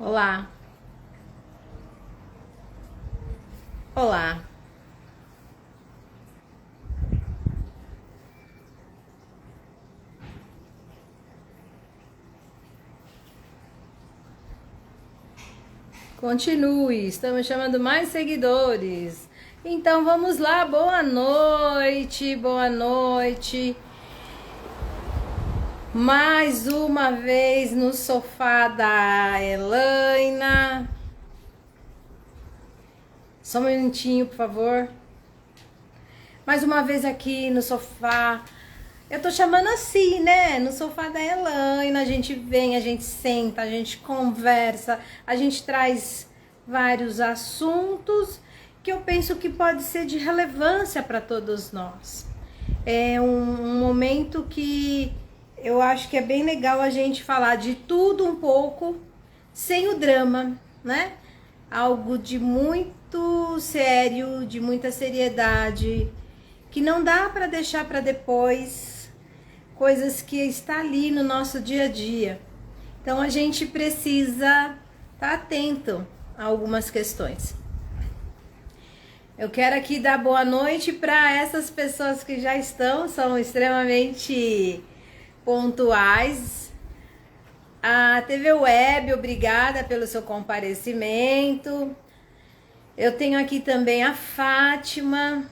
Olá, olá. Continue, estamos chamando mais seguidores. Então vamos lá, boa noite, boa noite. Mais uma vez no sofá da Elaina. Só um minutinho, por favor. Mais uma vez aqui no sofá. Eu tô chamando assim, né? No sofá da Elaina, a gente vem, a gente senta, a gente conversa, a gente traz vários assuntos que eu penso que pode ser de relevância para todos nós. É um momento que eu acho que é bem legal a gente falar de tudo um pouco, sem o drama, né? Algo de muito sério, de muita seriedade, que não dá para deixar para depois, coisas que está ali no nosso dia a dia. Então a gente precisa estar atento a algumas questões. Eu quero aqui dar boa noite para essas pessoas que já são extremamente pontuais. A TV Web, obrigada pelo seu comparecimento. Eu tenho aqui também a Fátima,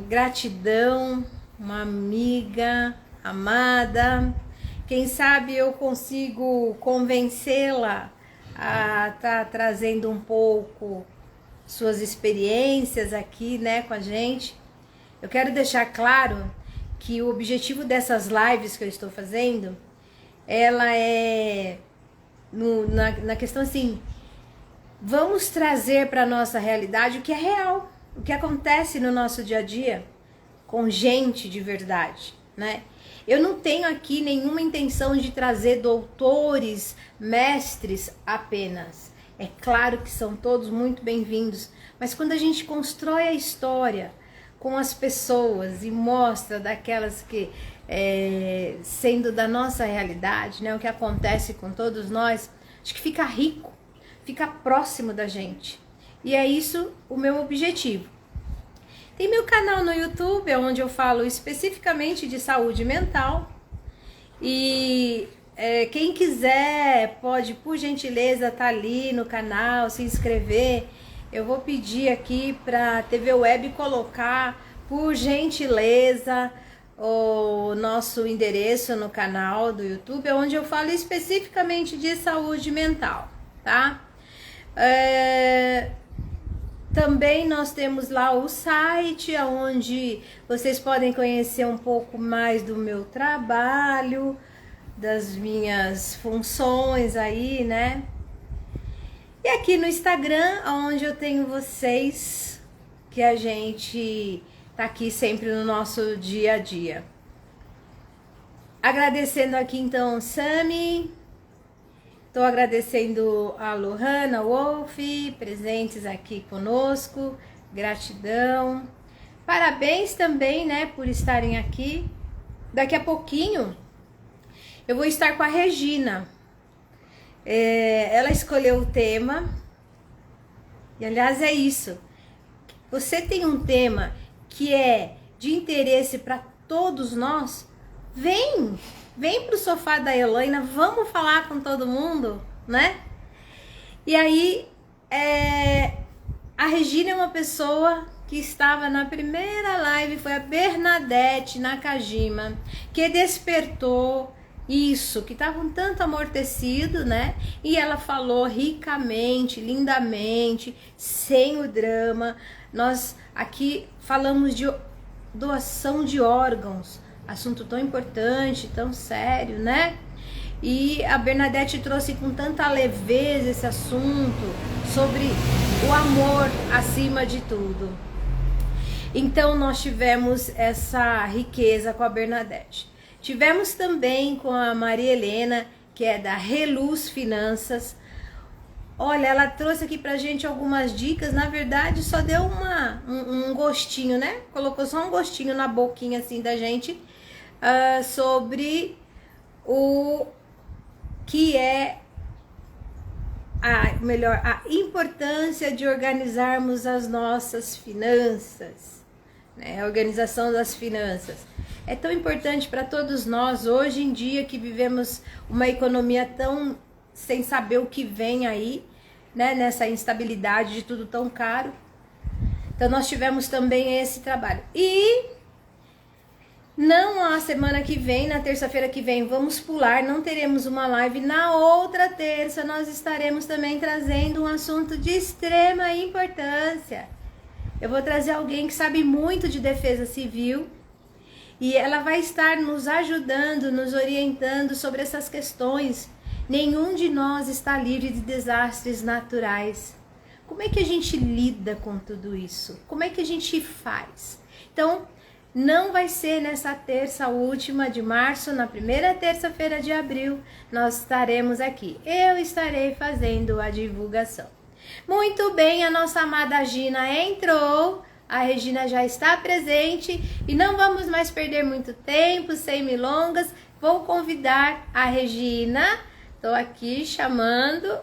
gratidão, uma amiga amada. Quem sabe eu consigo convencê-la a estar trazendo um pouco suas experiências aqui, né, com a gente. Eu quero deixar claro que o objetivo dessas lives que eu estou fazendo, ela é na questão assim, vamos trazer para a nossa realidade o que é real, o que acontece no nosso dia a dia com gente de verdade, né? Eu não tenho aqui nenhuma intenção de trazer doutores, mestres apenas. É claro que são todos muito bem-vindos, mas quando a gente constrói a história com as pessoas e mostra daquelas que, sendo da nossa realidade, né, o que acontece com todos nós, acho que fica rico, fica próximo da gente. E é isso o meu objetivo. Tem meu canal no YouTube, onde eu falo especificamente de saúde mental. E quem quiser pode, por gentileza, estar ali no canal, se inscrever. Eu vou pedir aqui para a TV Web colocar, por gentileza, o nosso endereço no canal do YouTube, onde eu falo especificamente de saúde mental, tá? Também nós temos lá o site, onde vocês podem conhecer um pouco mais do meu trabalho, das minhas funções aí, né? E aqui no Instagram, onde eu tenho vocês, que a gente tá aqui sempre no nosso dia a dia. Agradecendo aqui então, Sami. Estou agradecendo a Lohana Wolf, presentes aqui conosco, gratidão. Parabéns também, né, por estarem aqui. Daqui a pouquinho eu vou estar com a Regina. Ela escolheu o tema, e aliás é isso. Você tem um tema que é de interesse para todos nós? Vem pro sofá da Elaina, vamos falar com todo mundo, né? E aí, a Regina é uma pessoa que estava na primeira live, foi a Bernadette Nakajima, que despertou isso, que estava um tanto amortecido, né? E ela falou ricamente, lindamente, sem o drama. Nós aqui falamos de doação de órgãos, assunto tão importante, tão sério, né? E a Bernadette trouxe com tanta leveza esse assunto sobre o amor acima de tudo. Então nós tivemos essa riqueza com a Bernadette. Tivemos também com a Maria Helena, que é da Reluz Finanças. Olha, ela trouxe aqui pra gente algumas dicas, na verdade só deu um gostinho, né? Colocou só um gostinho na boquinha assim da gente, sobre o que é a importância de organizarmos as nossas finanças, né? A organização das finanças. É tão importante para todos nós hoje em dia que vivemos uma economia tão sem saber o que vem aí, né? Nessa instabilidade de tudo tão caro. Então nós tivemos também esse trabalho. E não a semana que vem, na terça-feira que vem, vamos pular, não teremos uma live. Na outra terça nós estaremos também trazendo um assunto de extrema importância. Eu vou trazer alguém que sabe muito de defesa civil e ela vai estar nos ajudando, nos orientando sobre essas questões. Nenhum de nós está livre de desastres naturais. Como é que a gente lida com tudo isso? Como é que a gente faz? Então, não vai ser nessa terça última de março, na primeira terça-feira de abril, nós estaremos aqui. Eu estarei fazendo a divulgação. Muito bem, a nossa amada Gina entrou, a Regina já está presente e não vamos mais perder muito tempo, sem milongas. Vou convidar a Regina, estou aqui chamando.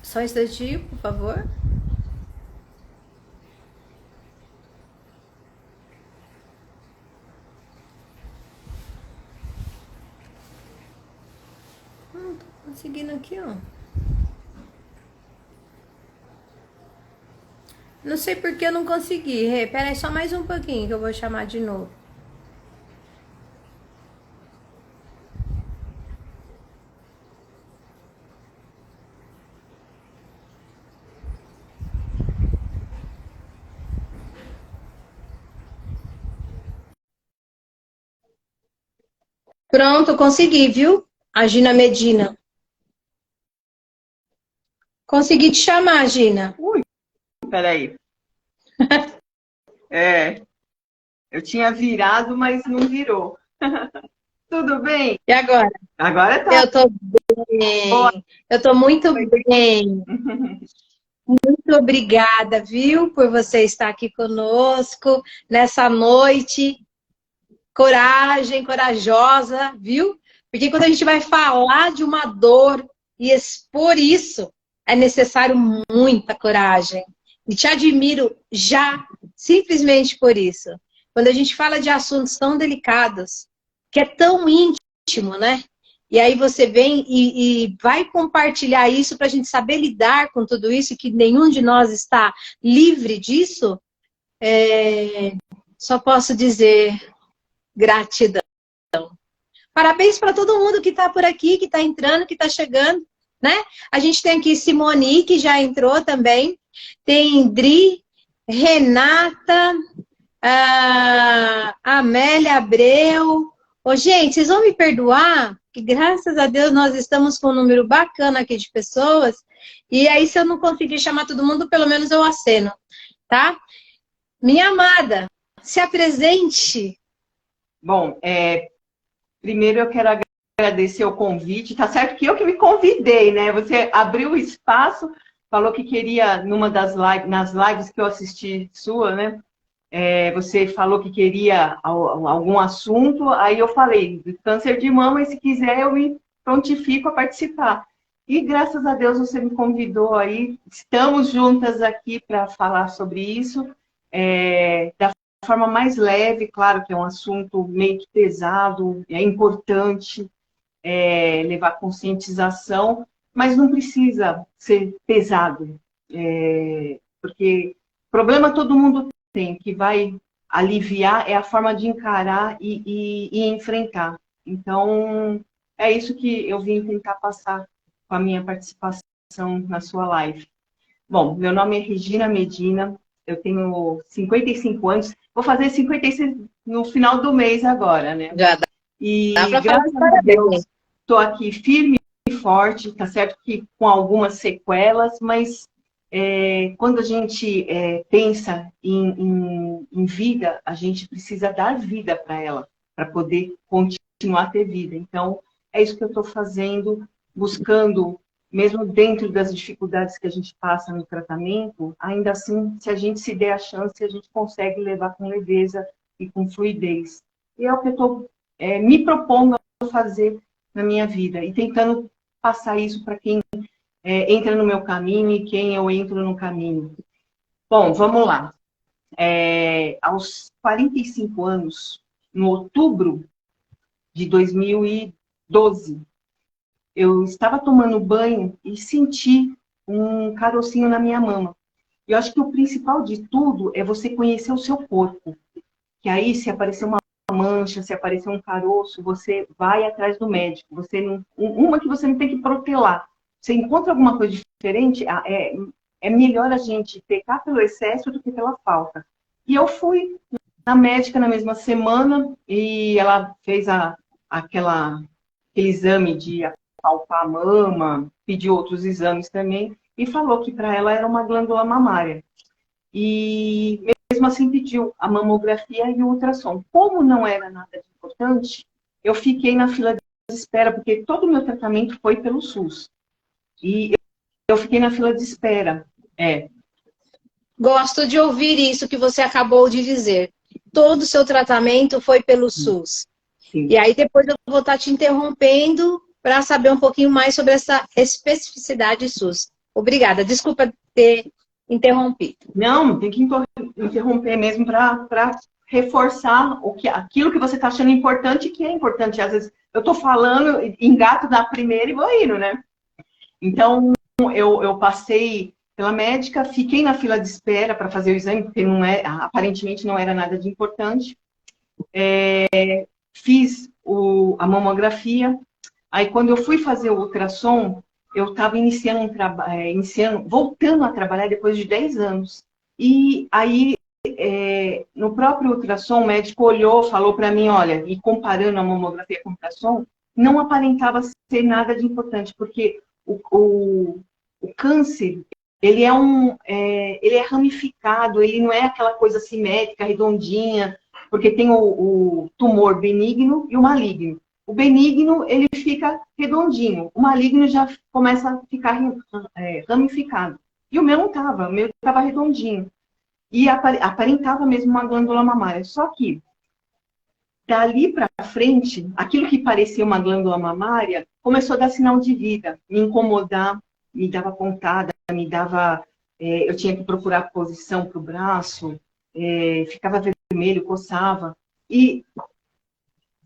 Só um instantinho, por favor. Não tô conseguindo aqui, ó. Não sei por que eu não consegui. Pera aí, só mais um pouquinho que eu vou chamar de novo. Pronto, consegui, viu? A Gina Medina. Consegui te chamar, Gina. Ui, peraí. Eu tinha virado, mas não virou. Tudo bem? E agora? Agora tá. Eu tô bem. Eu tô muito bem. Muito obrigada, viu, por você estar aqui conosco nessa noite. Coragem, corajosa, viu? Porque quando a gente vai falar de uma dor e expor isso, é necessário muita coragem. E te admiro já, simplesmente por isso. Quando a gente fala de assuntos tão delicados, que é tão íntimo, né? E aí você vem e vai compartilhar isso para a gente saber lidar com tudo isso, que nenhum de nós está livre disso. Só posso dizer gratidão. Parabéns para todo mundo que está por aqui, que está entrando, que está chegando, né? A gente tem aqui Simone, que já entrou também. Tem Dri, Renata, Amélia Abreu. Ô, gente, vocês vão me perdoar? Que graças a Deus nós estamos com um número bacana aqui de pessoas. E aí, se eu não conseguir chamar todo mundo, pelo menos eu aceno, tá? Minha amada, se apresente. Bom, primeiro eu quero agradecer o convite. Tá certo que eu que me convidei, né? Você abriu o espaço, falou que queria, nas lives que eu assisti sua, né? Você falou que queria algum assunto, aí eu falei, câncer de mama, e se quiser eu me prontifico a participar. E graças a Deus você me convidou aí, estamos juntas aqui para falar sobre isso, da forma mais leve, claro que é um assunto meio que pesado, é importante levar conscientização, mas não precisa ser pesado, porque problema todo mundo tem, que vai aliviar é a forma de encarar e enfrentar. Então, é isso que eu vim tentar passar com a minha participação na sua live. Bom, meu nome é Regina Medina, eu tenho 55 anos, vou fazer 56 no final do mês agora, né? Já E dá pra graças falar a Deus, estou aqui firme e forte, tá certo que com algumas sequelas, mas quando a gente pensa em vida, a gente precisa dar vida para ela, para poder continuar a ter vida. Então, é isso que eu estou fazendo, buscando, mesmo dentro das dificuldades que a gente passa no tratamento, ainda assim, se a gente se der a chance, a gente consegue levar com leveza e com fluidez. E é o que eu estou me propondo a fazer na minha vida e tentando passar isso para quem entra no meu caminho e quem eu entro no caminho. Bom, vamos lá. Aos 45 anos, no outubro de 2012, eu estava tomando banho e senti um carocinho na minha mama. Eu acho que o principal de tudo é você conhecer o seu corpo. Que aí, se aparecer uma mancha, se aparecer um caroço, você vai atrás do médico. Uma que você não tem que protelar. Você encontra alguma coisa diferente, é melhor a gente pecar pelo excesso do que pela falta. E eu fui na médica na mesma semana e ela fez aquele exame de palpar a mama, pediu outros exames também e falou que para ela era uma glândula mamária. E mesmo assim pediu a mamografia e o ultrassom. Como não era nada de importante, eu fiquei na fila de espera, porque todo o meu tratamento foi pelo SUS. E eu fiquei na fila de espera. Gosto de ouvir isso que você acabou de dizer. Todo o seu tratamento foi pelo SUS. Sim. E aí depois eu vou estar te interrompendo para saber um pouquinho mais sobre essa especificidade SUS. Obrigada. Desculpa ter interrompido. Não, tem que interromper mesmo para reforçar aquilo que você está achando importante, que é importante. Às vezes eu estou falando, engato na primeira e vou indo, né? Então, eu passei pela médica, fiquei na fila de espera para fazer o exame, porque aparentemente não era nada de importante. Fiz a mamografia. Aí, quando eu fui fazer o ultrassom, eu estava voltando a trabalhar depois de 10 anos. E aí, no próprio ultrassom, o médico olhou, falou para mim, olha, e comparando a mamografia com o ultrassom, não aparentava ser nada de importante, porque o câncer, ele é ramificado, ele não é aquela coisa simétrica, redondinha, porque tem o tumor benigno e o maligno. O benigno, ele fica redondinho. O maligno já começa a ficar ramificado. E o meu não estava, o meu estava redondinho. E aparentava mesmo uma glândula mamária. Só que, dali para frente, aquilo que parecia uma glândula mamária começou a dar sinal de vida, me incomodar, me dava pontada, eu tinha que procurar posição para o braço, ficava vermelho, coçava. E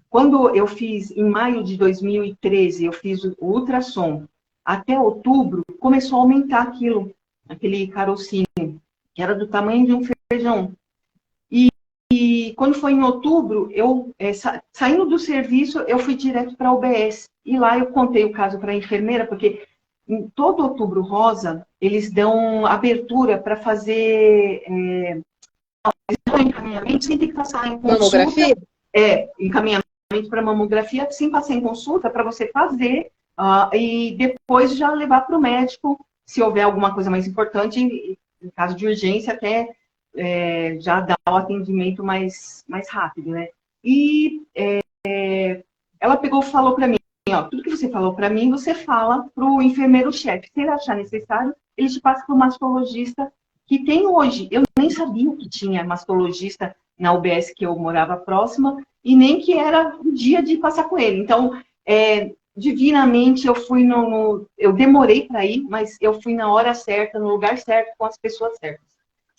quando eu fiz, em maio de 2013, eu fiz o ultrassom, até outubro, começou a aumentar aquele carocinho, que era do tamanho de um feijão. E quando foi em outubro, saindo do serviço, eu fui direto para a UBS. E lá eu contei o caso para a enfermeira, porque em todo Outubro Rosa, eles dão abertura para fazer encaminhamento sem ter que passar em consulta. Mamografia? Encaminhamento para mamografia sem passar em consulta, para você fazer e depois já levar para o médico, se houver alguma coisa mais importante, em caso de urgência, até já dar o atendimento mais rápido, né? E ela pegou e falou para mim, ó, tudo que você falou para mim, você fala para o enfermeiro-chefe. Se ele achar necessário, ele te passa para o mastologista que tem hoje. Eu nem sabia que tinha mastologista na UBS que eu morava próxima, e nem que era o dia de passar com ele. Então, divinamente, eu fui eu demorei para ir, mas eu fui na hora certa, no lugar certo, com as pessoas certas.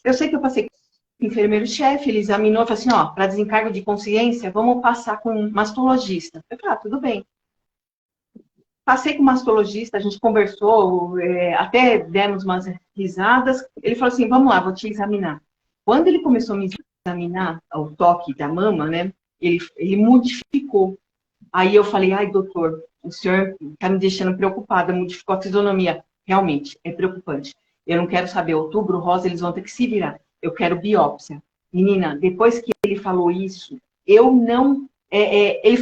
Eu sei que eu passei com o enfermeiro-chefe, ele examinou e falou assim, ó, para desencargo de consciência, vamos passar com um mastologista. Eu falei, tudo bem. Passei com o mastologista, a gente conversou, até demos umas risadas. Ele falou assim, vamos lá, vou te examinar. Quando ele começou a me examinar, o toque da mama, né, ele modificou. Aí eu falei, ai, doutor, o senhor está me deixando preocupada, modificou a fisionomia. Realmente, é preocupante. Eu não quero saber, Outubro Rosa, eles vão ter que se virar. Eu quero biópsia. Menina, depois que ele falou isso, eu não... ele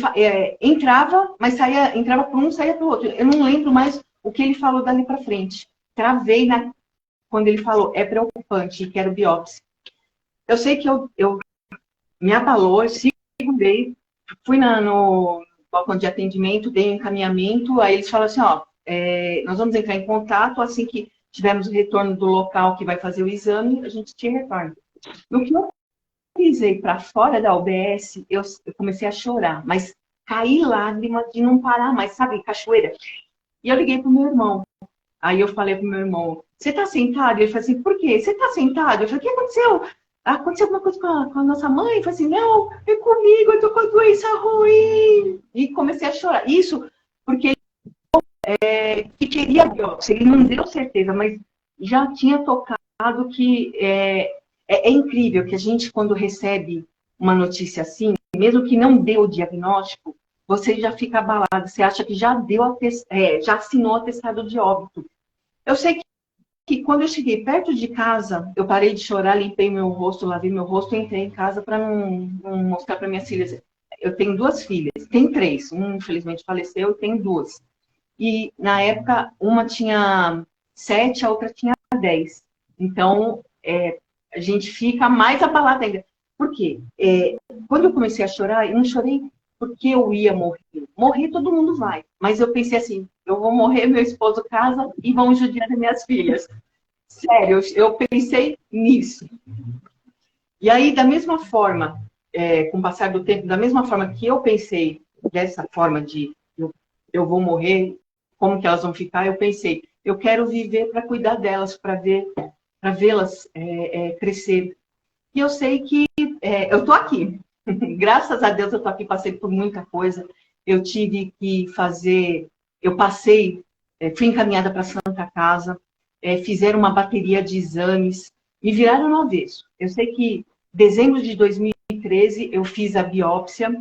entrava, mas entrava por um, saía para o outro. Eu não lembro mais o que ele falou dali para frente. Travei quando ele falou, é preocupante, quero biópsia. Eu sei que eu me abalou, segurei, fui no balcão de atendimento, dei um encaminhamento, aí eles falaram assim, ó, nós vamos entrar em contato, assim que tivermos o retorno do local que vai fazer o exame, a gente te retorna. No que eu pisei para fora da UBS, eu comecei a chorar, mas cair lágrima de não parar mais, sabe, cachoeira. E eu liguei pro meu irmão. Aí eu falei pro meu irmão, você tá sentado? Ele falou assim, por quê? Você tá sentado? Eu falei, o que aconteceu? Aconteceu alguma coisa com a nossa mãe? Eu falei assim, não, é comigo, eu tô com a doença ruim. E comecei a chorar. Isso porque que queria biópsia, ele não deu certeza, mas já tinha tocado que é incrível que a gente, quando recebe uma notícia assim, mesmo que não dê o diagnóstico, você já fica abalado, você acha que já deu já assinou o atestado de óbito. Eu sei que quando eu cheguei perto de casa, eu parei de chorar, limpei meu rosto, lavei meu rosto e entrei em casa para não mostrar para minhas filhas. Eu tenho 2 filhas, tem 3, um infelizmente faleceu e tem 2. E na época, uma tinha 7, a outra tinha 10. Então, a gente fica mais abalada ainda. Por quê? Quando eu comecei a chorar, eu não chorei porque eu ia morrer. Morrer todo mundo vai. Mas eu pensei assim, eu vou morrer, meu esposo casa e vão judiar das minhas filhas. Sério, eu pensei nisso. E aí, da mesma forma, com o passar do tempo, da mesma forma que eu pensei dessa forma de eu vou morrer, como que elas vão ficar, eu pensei, eu quero viver para cuidar delas, para vê-las crescer. E eu sei que eu estou aqui. Graças a Deus eu estou aqui, passei por muita coisa. Eu tive que fazer, eu passei, fui encaminhada para a Santa Casa, fizeram uma bateria de exames, me viraram no avesso. Eu sei que em dezembro de 2013 eu fiz a biópsia.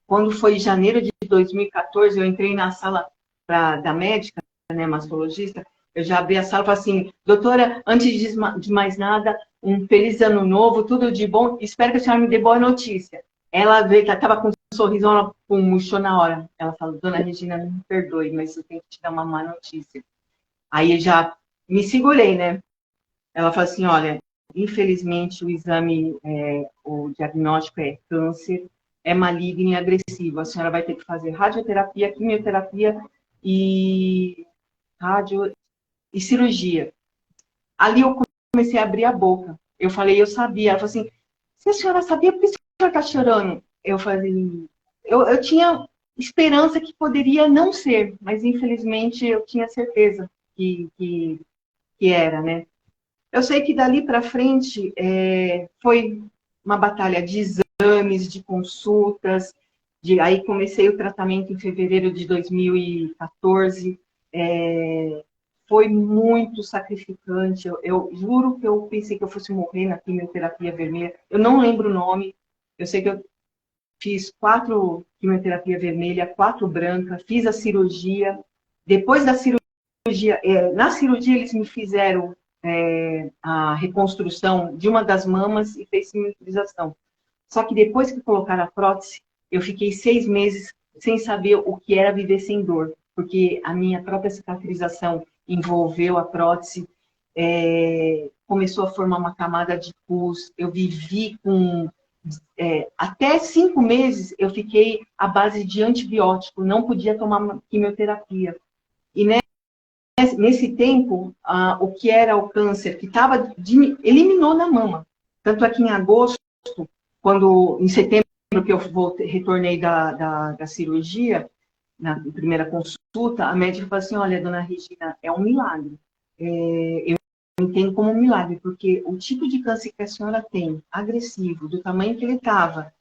Quando foi em janeiro de 2014, eu entrei na sala da médica, né, mastologista, eu já abri a sala e falei assim, doutora, antes de mais nada, um feliz ano novo, tudo de bom, espero que a senhora me dê boa notícia. Ela veio, estava com um sorriso, ela murchou na hora. Ela falou, dona Regina, me perdoe, mas eu tenho que te dar uma má notícia. Aí eu já me segurei, né? Ela falou assim, olha, infelizmente o exame, o diagnóstico é câncer, é maligno e agressivo. A senhora vai ter que fazer radioterapia, quimioterapia e cirurgia. Ali eu comecei a abrir a boca. Eu falei, eu sabia. Ela falou assim, se a senhora sabia, por que a senhora está chorando? Eu falei, eu tinha esperança que poderia não ser, mas infelizmente eu tinha certeza que era, né? Eu sei que dali para frente foi uma batalha de exames, de consultas, aí comecei o tratamento em fevereiro de 2014. Foi muito sacrificante. Eu juro que eu pensei que eu fosse morrer na quimioterapia vermelha. Eu não lembro o nome. Eu sei que eu fiz 4 quimioterapia vermelha, 4 branca, fiz a cirurgia. Depois da cirurgia, na cirurgia eles me fizeram a reconstrução de uma das mamas e fez cicatrização. Só que depois que colocaram a prótese, eu fiquei 6 meses sem saber o que era viver sem dor, porque a minha própria cicatrização envolveu a prótese, começou a formar uma camada de pus, eu vivi com... até 5 meses eu fiquei à base de antibiótico, não podia tomar quimioterapia. E nesse tempo, o que era o câncer, que eliminou na mama. Tanto é que em agosto, em setembro que eu retornei da cirurgia, na primeira consulta, a médica falou assim, olha, dona Regina, é um milagre. Eu entendo como um milagre, porque o tipo de câncer que a senhora tem, agressivo, do tamanho que ele estava,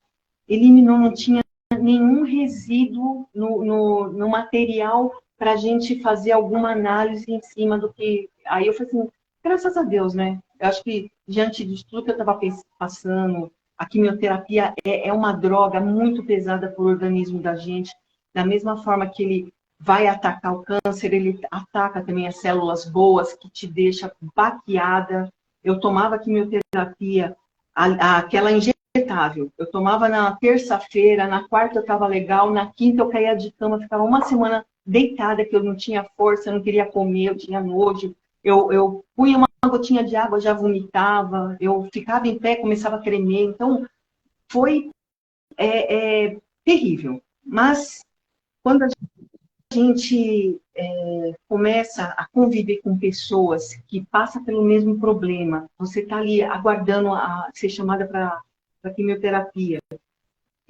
eliminou, não tinha nenhum resíduo no material para a gente fazer alguma análise em cima do que... Aí eu falei assim, graças a Deus, né? Eu acho que, diante de tudo que eu estava passando, a quimioterapia é uma droga muito pesada para o organismo da gente, da mesma forma que ele vai atacar o câncer, ele ataca também as células boas, que te deixa baqueada. Eu tomava quimioterapia, aquela injetável. Eu tomava na terça-feira, na quarta eu estava legal, na quinta eu caía de cama, ficava uma semana deitada, que eu não tinha força, eu não queria comer, eu tinha nojo. Eu punha uma gotinha de água, já vomitava, eu ficava em pé, começava a tremer. Então, foi terrível. Mas, quando a gente começa a conviver com pessoas que passam pelo mesmo problema, você está ali aguardando a ser chamada para quimioterapia,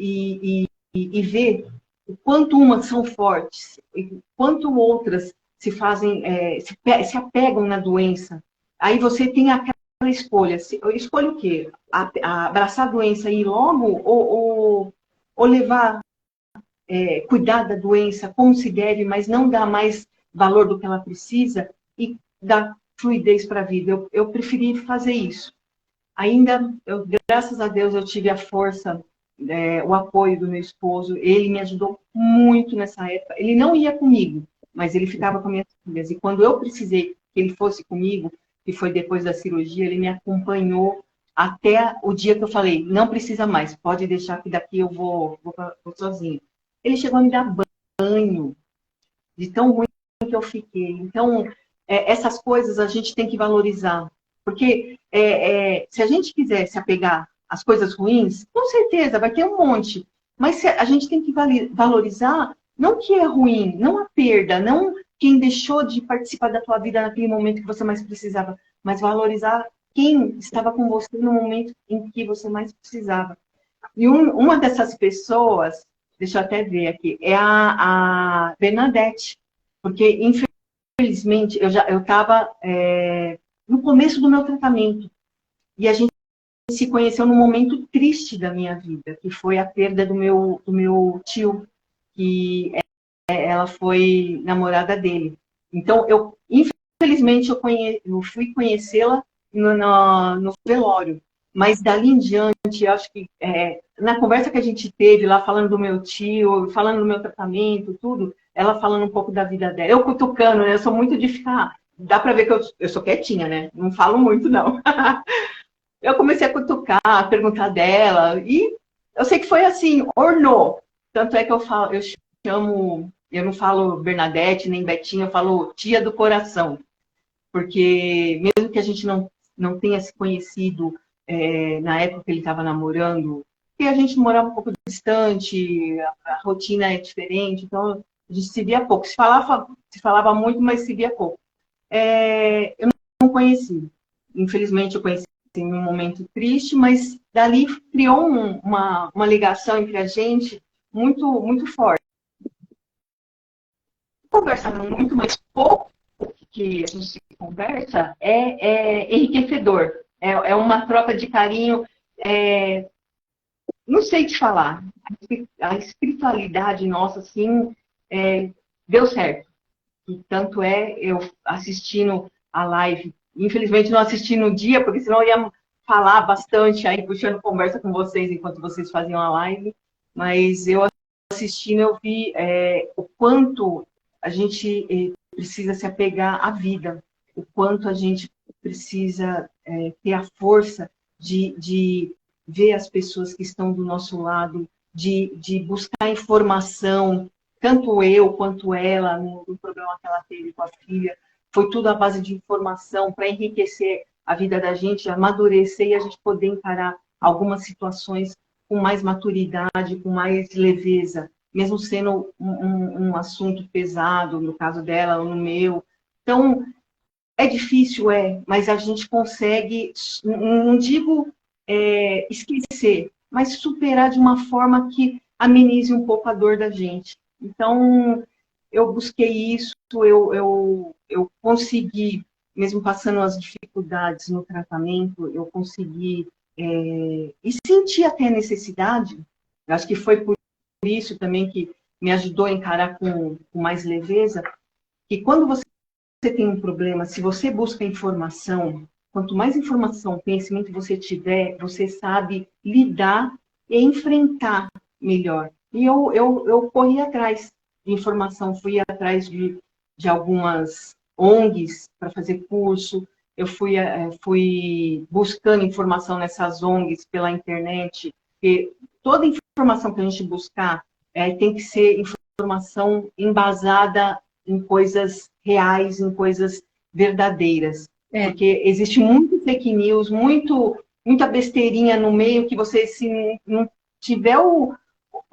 e ver o quanto umas são fortes, e quanto outras se fazem, se apegam na doença. Aí você tem aquela escolha. Eu escolho o quê? Abraçar a doença e ir logo ou levar, cuidar da doença como se deve, mas não dar mais valor do que ela precisa e dar fluidez para a vida. Eu preferi fazer isso. Ainda, graças a Deus, eu tive a força, o apoio do meu esposo. Ele me ajudou muito nessa época. Ele não ia comigo, mas ele ficava com minhas filhas. E quando eu precisei que ele fosse comigo, que foi depois da cirurgia, ele me acompanhou até o dia que eu falei, não precisa mais, pode deixar que daqui eu vou sozinho. Ele chegou a me dar banho, de tão ruim que eu fiquei. Então, essas coisas a gente tem que valorizar. Porque se a gente quiser se apegar às coisas ruins, com certeza vai ter um monte. Mas a gente tem que valorizar não o que é ruim, não a perda, não quem deixou de participar da tua vida naquele momento que você mais precisava, mas valorizar quem estava com você no momento em que você mais precisava. E uma dessas pessoas, deixa eu até ver aqui, é a Bernadette. Porque, infelizmente, eu estava no começo do meu tratamento. E a gente se conheceu num momento triste da minha vida, que foi a perda do meu tio, que ela foi namorada dele. Então, infelizmente, eu fui conhecê-la no velório. Mas dali em diante, eu acho que na conversa que a gente teve lá, falando do meu tio, falando do meu tratamento, tudo, ela falando um pouco da vida dela. Eu cutucando, né? Eu sou muito de ficar... Dá pra ver que eu sou quietinha, né? Não falo muito, não. Eu comecei a cutucar, a perguntar dela, e eu sei que foi assim, ornou. Tanto é que eu chamo... Eu não falo Bernadette, nem Betinha, eu falo tia do coração. Porque mesmo que a gente não tenha se conhecido na época que ele estava namorando, porque a gente morava um pouco distante, a rotina é diferente, então a gente se via pouco. Se falava muito, mas se via pouco. Eu não conheci. Infelizmente, eu conheci em um momento triste, mas dali criou uma ligação entre a gente muito, muito forte. Conversando muito, mas pouco que a gente conversa é enriquecedor. É uma troca de carinho. Não sei te falar. A espiritualidade nossa, assim, deu certo. E tanto eu assistindo a live, infelizmente não assisti no dia, porque senão eu ia falar bastante aí, puxando conversa com vocês enquanto vocês faziam a live. Mas eu assistindo, eu vi o quanto a gente precisa se apegar à vida, o quanto a gente precisa ter a força de ver as pessoas que estão do nosso lado, de buscar informação, tanto eu quanto ela, no problema que ela teve com a filha, foi tudo à base de informação para enriquecer a vida da gente, amadurecer e a gente poder encarar algumas situações com mais maturidade, com mais leveza, mesmo sendo um assunto pesado, no caso dela ou no meu. Então, é difícil, mas a gente consegue, não digo esquecer, mas superar de uma forma que amenize um pouco a dor da gente. Então, eu busquei isso, eu consegui, mesmo passando as dificuldades no tratamento, eu consegui, e senti até a necessidade, eu acho que foi por isso também que me ajudou a encarar com mais leveza, que quando você tem um problema, se você busca informação, quanto mais informação, conhecimento você tiver, você sabe lidar e enfrentar melhor. E eu corri atrás de informação, fui atrás de algumas ONGs para fazer curso, eu fui buscando informação nessas ONGs pela internet, porque toda informação que a gente buscar tem que ser informação embasada em coisas reais, em coisas verdadeiras. Porque existe muito fake news, muita besteirinha no meio que você, se não tiver o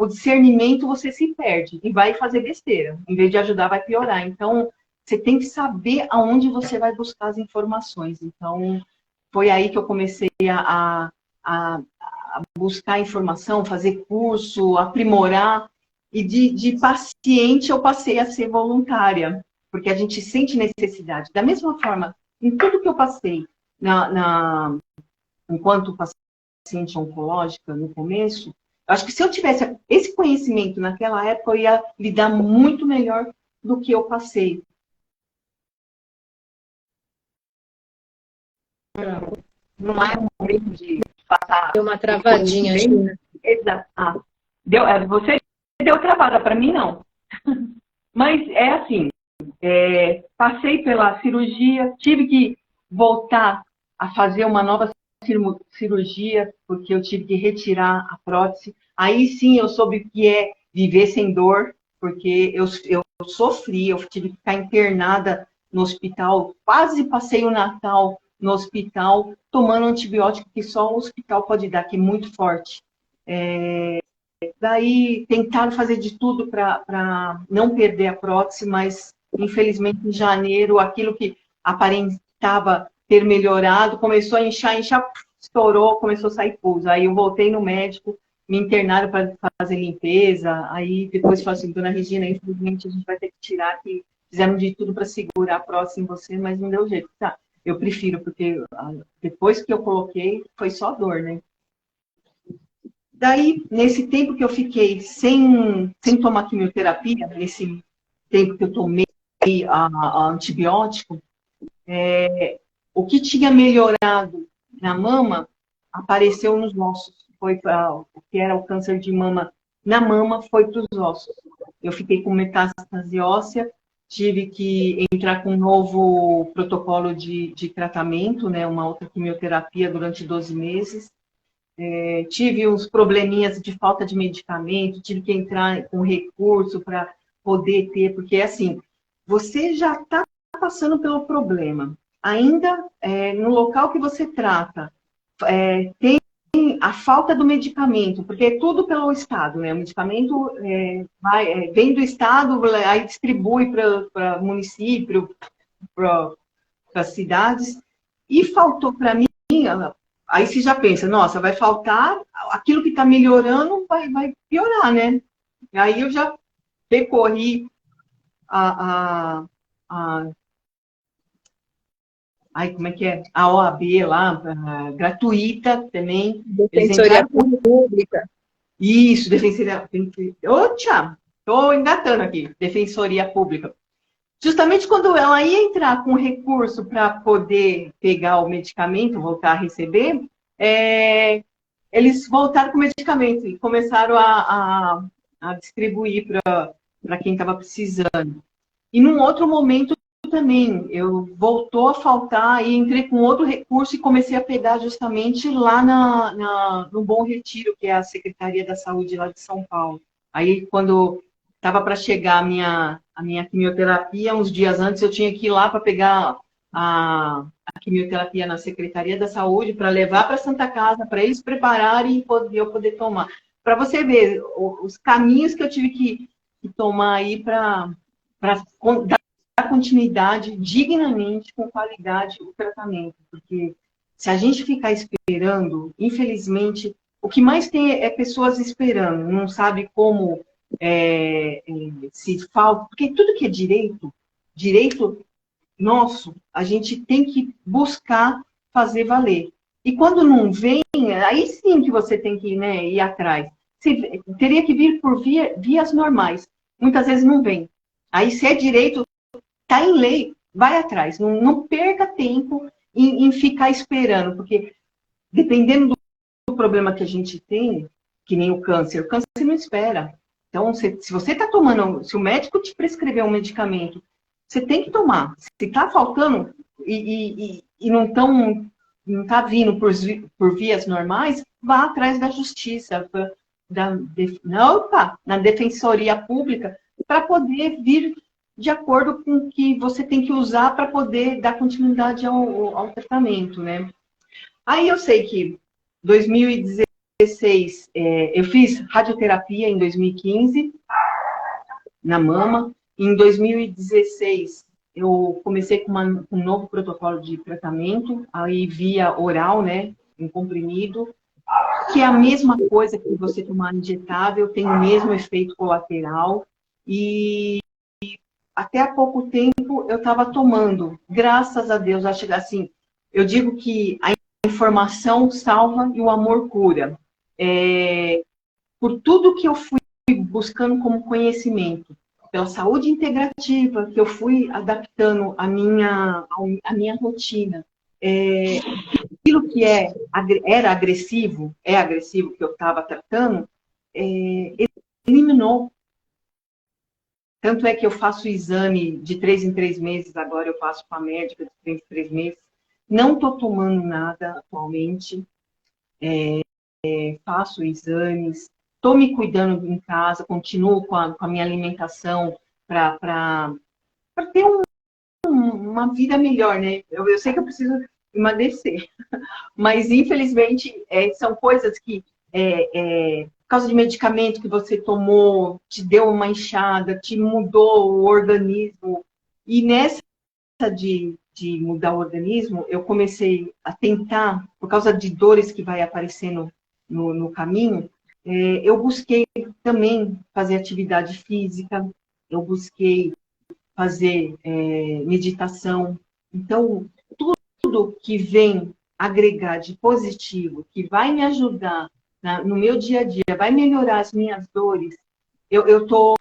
discernimento, você se perde e vai fazer besteira. Em vez de ajudar, vai piorar. Então, você tem que saber aonde você vai buscar as informações. Então, foi aí que eu comecei a buscar informação, fazer curso, aprimorar. E de paciente eu passei a ser voluntária, porque a gente sente necessidade. Da mesma forma, em tudo que eu passei, enquanto paciente oncológica, no começo, eu acho que se eu tivesse esse conhecimento naquela época, eu ia lidar muito melhor do que eu passei. Não é um momento de passar. Deu uma travadinha, Gina. Exato. Você deu travada, para mim não. Mas é assim, passei pela cirurgia, tive que voltar a fazer uma nova cirurgia, porque eu tive que retirar a prótese. Aí sim eu soube o que é viver sem dor, porque eu sofri, eu tive que ficar internada no hospital, quase passei o Natal no hospital, tomando antibiótico que só o hospital pode dar, que é muito forte. Daí tentaram fazer de tudo para não perder a prótese, mas infelizmente em janeiro, aquilo que aparentava ter melhorado, começou a inchar, estourou, começou a sair pus. Aí eu voltei no médico, me internaram para fazer limpeza, aí depois falou assim, dona Regina, infelizmente a gente vai ter que tirar, que fizeram de tudo para segurar a prótese em você, mas não deu jeito. Tá, eu prefiro, porque depois que eu coloquei, foi só dor, né? Daí, nesse tempo que eu fiquei sem tomar quimioterapia, nesse tempo que eu tomei a antibiótico, o que tinha melhorado na mama apareceu nos ossos. O que era o câncer de mama na mama foi para os ossos. Eu fiquei com metástase óssea, tive que entrar com um novo protocolo de tratamento, né, uma outra quimioterapia durante 12 meses. Tive uns probleminhas de falta de medicamento, tive que entrar com recurso para poder ter, porque assim, você já está passando pelo problema. Ainda no local que você trata, tem a falta do medicamento, porque é tudo pelo Estado, né? O medicamento vem do Estado, aí distribui para município, para as cidades, e faltou para mim. Aí você já pensa, nossa, vai faltar, aquilo que está melhorando vai piorar, né? Aí eu já recorri como é que é? A OAB lá, gratuita também. Defensoria Pública. Isso, Defensoria... Ô, tia, estou engatando aqui. Defensoria Pública. Justamente quando ela ia entrar com recurso para poder pegar o medicamento, voltar a receber, eles voltaram com o medicamento e começaram a distribuir para quem estava precisando. E num outro momento também, voltou a faltar e entrei com outro recurso e comecei a pegar justamente lá no Bom Retiro, que é a Secretaria da Saúde lá de São Paulo. Aí, quando estava para chegar a minha quimioterapia, uns dias antes eu tinha que ir lá para pegar a quimioterapia na Secretaria da Saúde, para levar para a Santa Casa, para eles prepararem e eu poder tomar. Para você ver os caminhos que eu tive que tomar aí para dar continuidade dignamente, com qualidade, o tratamento. Porque se a gente ficar esperando, infelizmente, o que mais tem é pessoas esperando, não sabe como se falta, porque tudo que é direito nosso, a gente tem que buscar fazer valer. E quando não vem, aí sim que você tem que, né, ir atrás. Você teria que vir por vias normais. Muitas vezes não vem. Aí, se é direito, está em lei, vai atrás. Não perca tempo em ficar esperando, porque dependendo do problema que a gente tem, que nem o câncer não espera. Então, se você está tomando, se o médico te prescrever um medicamento, você tem que tomar. Se está faltando e não está vindo por vias normais, vá atrás da justiça, na defensoria pública, para poder vir de acordo com o que você tem que usar para poder dar continuidade ao tratamento, né? Aí eu sei que 2016, eu fiz radioterapia em 2015, na mama. Em 2016, eu comecei com um novo protocolo de tratamento, aí via oral, né, um comprimido. que é a mesma coisa que você tomar injetável, tem o mesmo efeito colateral. E até há pouco tempo eu estava tomando, graças a Deus, acho que assim, eu digo que a informação salva e o amor cura. Por tudo que eu fui buscando como conhecimento, pela saúde integrativa, que eu fui adaptando a minha rotina. Aquilo que era agressivo, é agressivo que eu estava tratando, eliminou. Tanto é que eu faço o exame de 3 em 3 meses, agora eu passo com a médica de 3 em 3 meses. Não estou tomando nada atualmente, faço exames, estou me cuidando em casa, continuo com a minha alimentação para ter uma vida melhor, né? Eu sei que eu preciso emagrecer, mas infelizmente são coisas que, por causa de medicamento que você tomou, te deu uma inchada, te mudou o organismo, e nessa de mudar o organismo, eu comecei a tentar, por causa de dores que vai aparecendo no caminho, eu busquei também fazer atividade física, eu busquei fazer meditação. Então, tudo que vem agregar de positivo, que vai me ajudar no meu dia a dia, vai melhorar as minhas dores, eu estou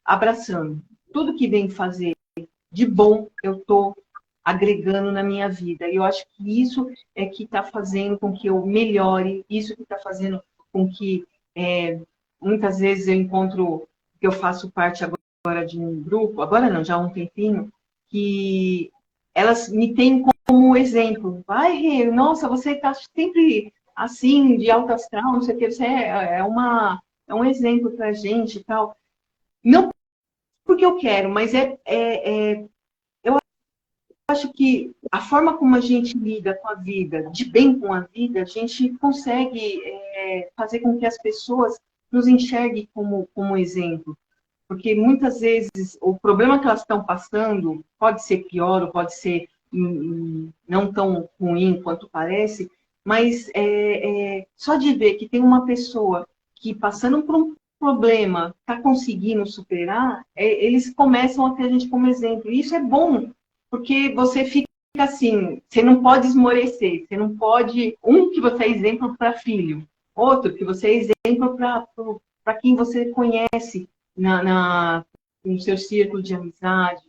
abraçando. Tudo que vem fazer de bom, eu estou agregando na minha vida. E eu acho que isso é que está fazendo com que eu melhore, isso que está fazendo com que muitas vezes eu encontro, que eu faço parte agora de um grupo, agora não, já há um tempinho, que elas me têm como exemplo. Vai, Rê, nossa, você está sempre assim, de alto astral, não sei o que, você é um exemplo para a gente e tal. Não porque eu quero, mas eu acho que a forma como a gente lida com a vida, de bem com a vida, a gente consegue fazer com que as pessoas nos enxerguem como exemplo. Porque muitas vezes o problema que elas estão passando pode ser pior ou pode ser não tão ruim quanto parece, mas só de ver que tem uma pessoa que passando por um problema está conseguindo superar, eles começam a ter a gente como exemplo. E isso é bom, porque você fica assim, você não pode esmorecer, você não pode, que você é exemplo para filho, outro que você é exemplo para quem você conhece no seu círculo de amizade,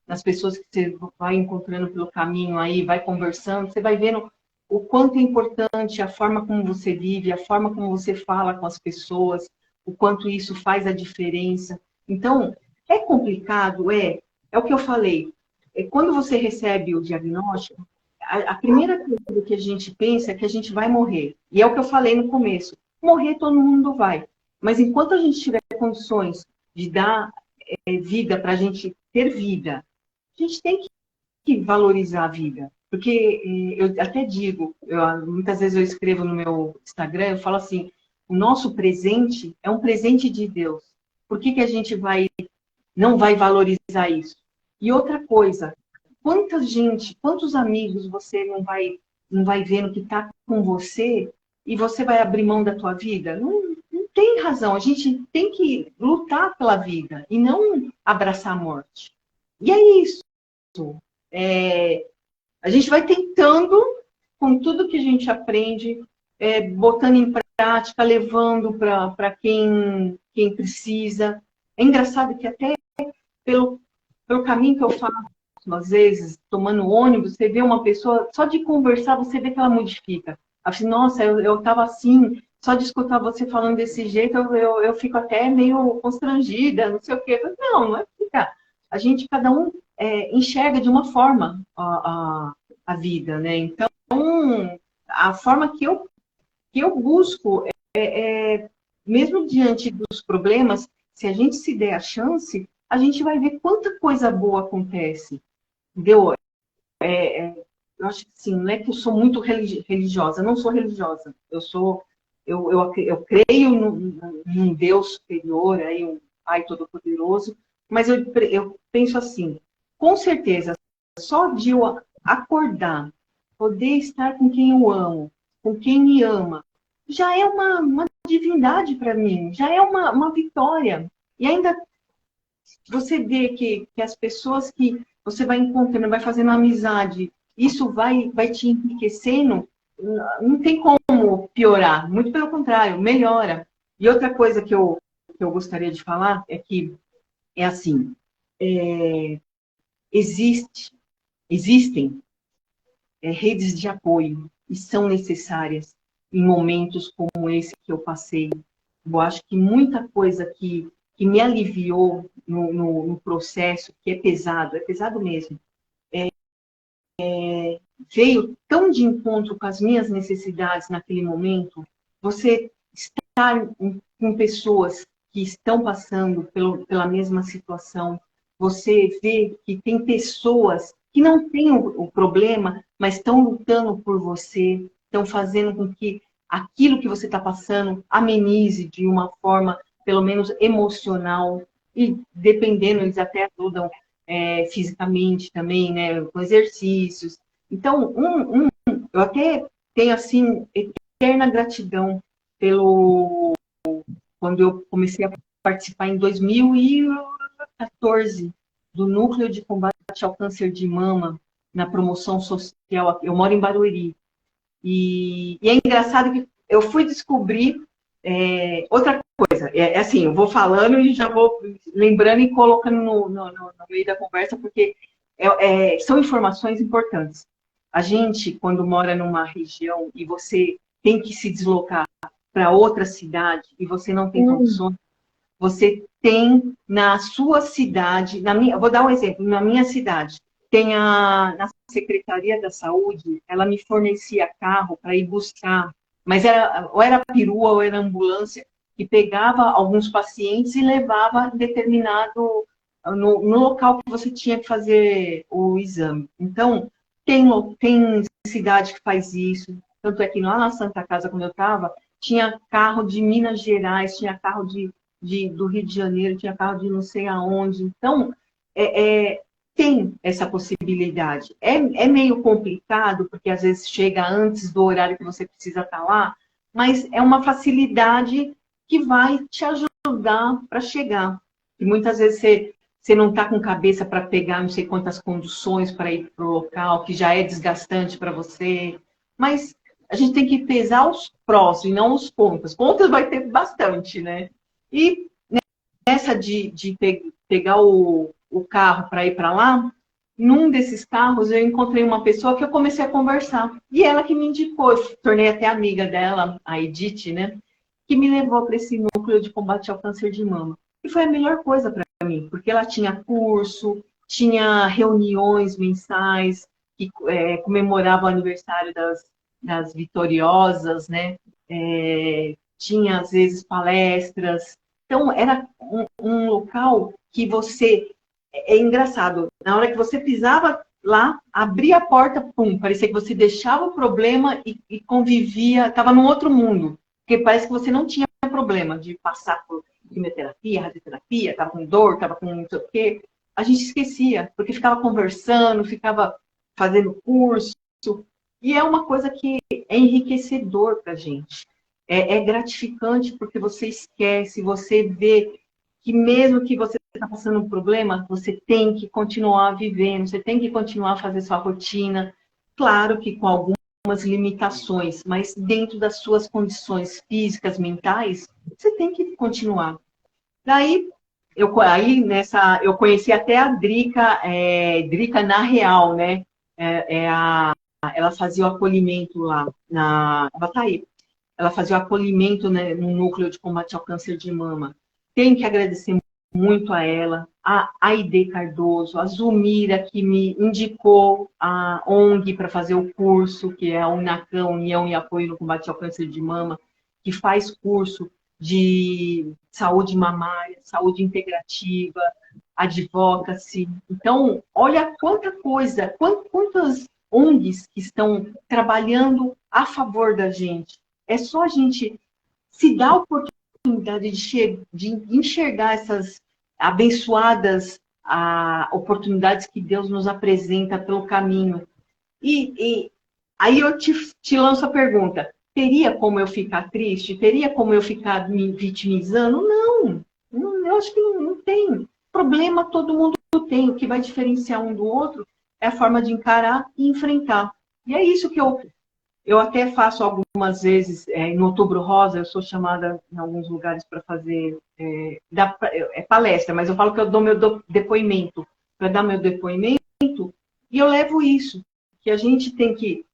nas pessoas que você vai encontrando pelo caminho aí, vai conversando, você vai vendo o quanto é importante a forma como você vive, a forma como você fala com as pessoas, o quanto isso faz a diferença. Então, é complicado, é o que eu falei. Quando você recebe o diagnóstico, a primeira coisa que a gente pensa é que a gente vai morrer. E é o que eu falei no começo. Morrer todo mundo vai. Mas enquanto a gente tiver condições de dar vida para a gente ter vida, a gente tem que valorizar a vida. Porque eu até digo, muitas vezes eu escrevo no meu Instagram, eu falo assim, o nosso presente é um presente de Deus. Por que a gente não vai valorizar isso? E outra coisa, quantos amigos você não vai vendo que está com você e você vai abrir mão da tua vida? Não tem razão. A gente tem que lutar pela vida e não abraçar a morte. E é isso. A gente vai tentando, com tudo que a gente aprende, botando em prática, levando para quem precisa. É engraçado que até pelo caminho que eu faço, às vezes, tomando ônibus, você vê uma pessoa, só de conversar, você vê que ela modifica. Assim, nossa, eu estava assim, só de escutar você falando desse jeito, eu fico até meio constrangida, não sei o quê. Não é ficar. A gente, cada um, enxerga de uma forma a vida, né? Então, a forma que eu busco, mesmo diante dos problemas, se a gente se der a chance, a gente vai ver quanta coisa boa acontece. Entendeu? Eu acho que sim, não é que eu sou muito religiosa, eu não sou religiosa. Eu creio num Deus superior, aí, um Pai Todo-Poderoso, mas eu penso assim, com certeza, só de eu acordar, poder estar com quem eu amo, com quem me ama, já é uma divindade para mim, já é uma vitória. E ainda você vê que as pessoas que você vai encontrando, vai fazendo amizade, isso vai te enriquecendo, não tem como piorar, muito pelo contrário, melhora. E outra coisa que eu gostaria de falar é que, é assim, existe, existem redes de apoio e são necessárias em momentos como esse que eu passei. Eu acho que muita coisa que me aliviou no processo, que é pesado mesmo, veio tão de encontro com as minhas necessidades naquele momento. Você estar com pessoas que estão passando pela mesma situação, você vê que tem pessoas que não têm o problema, mas estão lutando por você, estão fazendo com que aquilo que você está passando amenize de uma forma, pelo menos emocional, e dependendo, eles até ajudam fisicamente também, né, com exercícios. Então, eu até tenho, assim, eterna gratidão pelo... Quando eu comecei a participar em 2014 do Núcleo de Combate ao Câncer de Mama, na promoção social. Eu moro em Barueri. E é engraçado que eu fui descobrir outra coisa. É assim, eu vou falando e já vou lembrando e colocando no meio da conversa, porque são informações importantes. A gente, quando mora numa região e você tem que se deslocar para outra cidade e você não tem condições, você tem na sua cidade, vou dar um exemplo, na minha cidade, tem na Secretaria da Saúde, ela me fornecia carro para ir buscar, mas ou era perua ou era ambulância, que pegava alguns pacientes e levava determinado no local que você tinha que fazer o exame. Então, tem cidade que faz isso, tanto é que lá na Santa Casa, quando eu estava, tinha carro de Minas Gerais, tinha carro do Rio de Janeiro, tinha carro de não sei aonde. Então, tem essa possibilidade. É meio complicado, porque às vezes chega antes do horário que você precisa estar lá, mas é uma facilidade que vai te ajudar para chegar. E muitas vezes você não está com cabeça para pegar não sei quantas conduções para ir para o local, que já é desgastante para você. Mas a gente tem que pesar os prós e não os contras. Contras vai ter bastante, né? E nessa de pegar o carro para ir para lá, num desses carros eu encontrei uma pessoa que eu comecei a conversar. E ela que me indicou, eu tornei até amiga dela, a Edith, né? Que me levou para esse núcleo de combate ao câncer de mama. E foi a melhor coisa para mim, porque ela tinha curso, tinha reuniões mensais que comemoravam o aniversário das vitoriosas, né? Tinha, às vezes, palestras. Então, era um local que você... É engraçado, na hora que você pisava lá, abria a porta, pum, parecia que você deixava o problema e convivia, estava num outro mundo. Porque parece que você não tinha problema de passar por quimioterapia, radioterapia, estava com dor, estava com não sei o quê. A gente esquecia, porque ficava conversando, ficava fazendo curso. E é uma coisa que é enriquecedor para a gente. É gratificante porque você esquece, você vê que mesmo que você está passando um problema, você tem que continuar vivendo, você tem que continuar a fazer sua rotina. Claro que com algumas limitações, mas dentro das suas condições físicas, mentais, você tem que continuar. Daí, eu conheci até a Drica, Drica na Real, né? Ela fazia o acolhimento lá na Bataí. Ela fazia o acolhimento, né, no núcleo de combate ao câncer de mama. Tenho que agradecer muito a ela, a Aide Cardoso, a Zulmira, que me indicou a ONG para fazer o curso, que é a UNACAM, União e Apoio no Combate ao Câncer de Mama, que faz curso de saúde mamária, saúde integrativa, advocacy. Então, olha quanta coisa, quantas ONGs que estão trabalhando a favor da gente. É só a gente se dar a oportunidade de enxergar essas abençoadas oportunidades que Deus nos apresenta pelo caminho. E aí eu te lanço a pergunta. teria como eu ficar triste? Teria como eu ficar me vitimizando? Não, eu acho que não tem. Problema todo mundo tem. O que vai diferenciar um do outro é a forma de encarar e enfrentar. E é isso que eu até faço algumas vezes, no Outubro Rosa, eu sou chamada em alguns lugares para fazer palestra, mas eu falo que eu dou meu depoimento, para dar meu depoimento, e eu levo isso, que a gente tem que...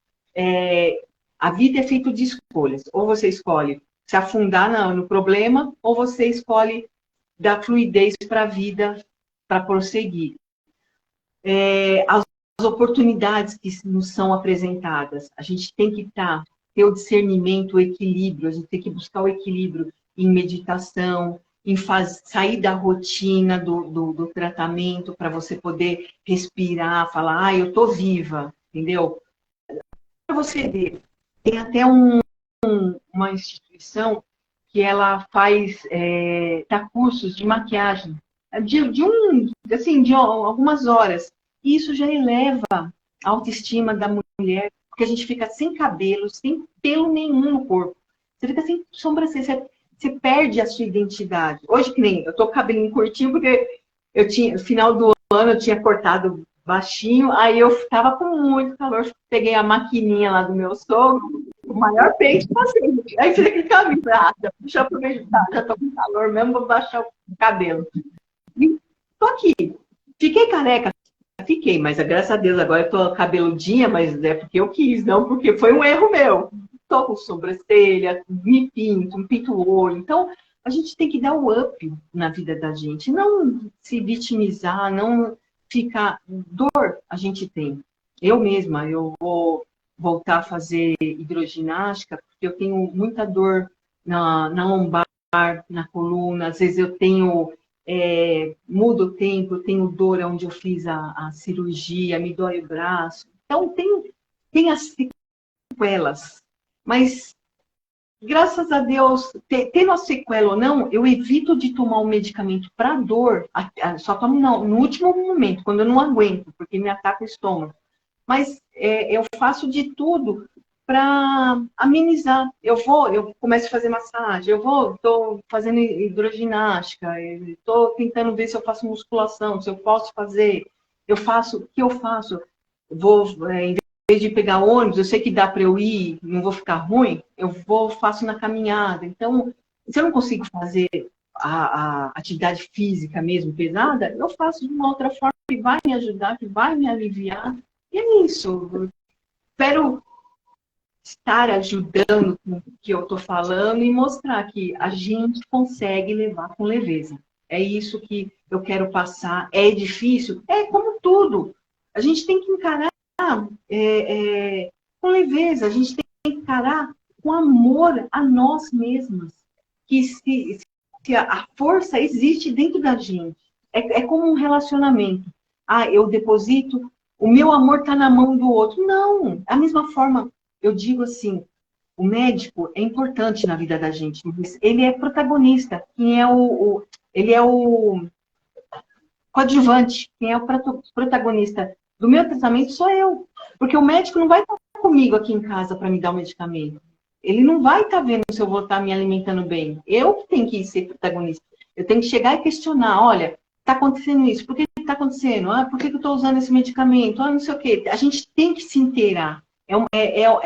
a vida é feita de escolhas. Ou você escolhe se afundar no problema, ou você escolhe dar fluidez para a vida, para prosseguir. As oportunidades que nos são apresentadas, a gente tem que ter o discernimento, o equilíbrio, a gente tem que buscar o equilíbrio em meditação, em sair da rotina do tratamento, para você poder respirar, falar, eu tô viva, entendeu? Para você ver, tem até uma instituição que ela faz dá cursos de maquiagem de algumas horas. E isso já eleva a autoestima da mulher, porque a gente fica sem cabelo, sem pelo nenhum no corpo. Você fica sem sobrancelha, você perde a sua identidade. Hoje, que nem eu tô com o cabelinho curtinho, porque no final do ano eu tinha cortado baixinho, aí eu tava com muito calor, peguei a maquininha lá do meu sogro, o maior peito, passei. Aí fiz aquele caminho, deixa eu aproveitar, já tô com calor mesmo, vou baixar o cabelo. E tô aqui. Fiquei careca? Fiquei, mas graças a Deus agora eu tô cabeludinha, mas é porque eu quis, não porque foi um erro meu. Tô com sobrancelha, me pinto o olho. Então, a gente tem que dar o up na vida da gente, não se vitimizar, não ficar... Dor a gente tem. Eu mesma, eu vou voltar a fazer hidroginástica, porque eu tenho muita dor na lombar, na coluna, às vezes eu tenho... muda o tempo, eu tenho dor onde eu fiz a cirurgia, me dói o braço. Então, tem as sequelas. Mas, graças a Deus, tendo a sequela ou não, eu evito de tomar um medicamento para dor, só tomo no último momento, quando eu não aguento, porque me ataca o estômago. Mas eu faço de tudo para amenizar. Eu começo a fazer massagem, estou fazendo hidroginástica, estou tentando ver se eu faço musculação, se eu posso fazer. O que eu faço? Em vez de pegar ônibus, eu sei que dá para eu ir, não vou ficar ruim, faço na caminhada. Então, se eu não consigo fazer a atividade física mesmo pesada, eu faço de uma outra forma que vai me ajudar, que vai me aliviar. E é isso. Eu espero estar ajudando com o que eu estou falando e mostrar que a gente consegue levar com leveza. É isso que eu quero passar. É difícil? É como tudo. A gente tem que encarar com leveza, a gente tem que encarar com amor a nós mesmas. Que se a força existe dentro da gente. É como um relacionamento. Eu deposito, o meu amor está na mão do outro. Não, da mesma forma, eu digo assim, o médico é importante na vida da gente, mas ele é protagonista. Ele é o coadjuvante. Quem é o protagonista do meu tratamento sou eu. Porque o médico não vai estar comigo aqui em casa para me dar o medicamento. Ele não vai estar vendo se eu vou estar me alimentando bem. Eu que tenho que ser protagonista. Eu tenho que chegar e questionar, olha, está acontecendo isso, por que está acontecendo? Por que eu estou usando esse medicamento? Não sei o quê. A gente tem que se inteirar. É